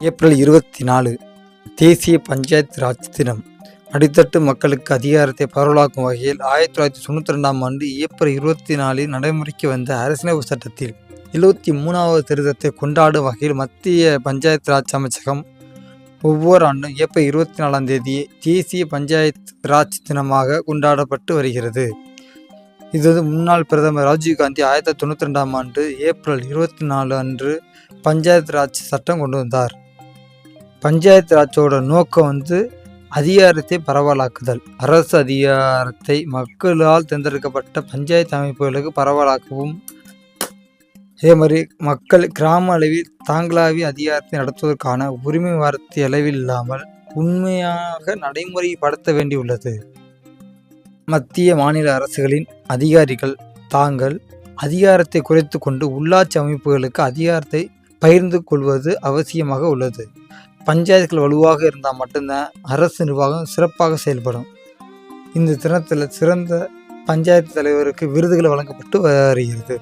April 24 தேசிய பஞ்சாயத்து ராஜ் தினம். அடித்தட்டு மக்களுக்கு அதிகாரத்தை பரவலாக்கும் வகையில் 1992ஆம் ஆண்டு ஏப்ரல் 24 நடைமுறைக்கு வந்த அரசியலமைப்பு சட்டத்தில் 73வது திருத்தத்தை கொண்டாடும் வகையில் மத்திய பஞ்சாயத்து ராஜ் அமைச்சகம் ஒவ்வொரு ஆண்டும் ஏப்ரல் 24ஆம் தேதியை தேசிய பஞ்சாயத்து ராஜ் தினமாக கொண்டாடப்பட்டு வருகிறது. இது முன்னாள் பிரதமர் ராஜீவ்காந்தி 1992ஆம் ஆண்டு ஏப்ரல் 24 அன்று பஞ்சாயத்து ராஜ் சட்டம் கொண்டு வந்தார். பஞ்சாயத்து ராஜோட நோக்கம் அதிகாரத்தை பரவலாக்குதல். அரசு அதிகாரத்தை மக்களால் தேர்ந்தெடுக்கப்பட்ட பஞ்சாயத்து அமைப்புகளுக்கு பரவலாக்கவும், அதே மாதிரி மக்கள் கிராம அளவில் தாங்களாவிய அதிகாரத்தை நடத்துவதற்கான உரிமை வார்த்தை அளவில் இல்லாமல் உண்மையாக நடைமுறைப்படுத்த வேண்டியுள்ளது. மத்திய மாநில அரசுகளின் அதிகாரிகள் தாங்கள் அதிகாரத்தை குறைத்து கொண்டு உள்ளாட்சி அமைப்புகளுக்கு அதிகாரத்தை பகிர்ந்து கொள்வது அவசியமாக உள்ளது. பஞ்சாயத்துகள் வலுவாக இருந்தால் மட்டும்தான் அரசு நிர்வாகம் சிறப்பாக செயல்படும். இந்த தினத்தில் சிறந்த பஞ்சாயத்து தலைவருக்கு விருதுகள் வழங்கப்பட்டு வருகிறது.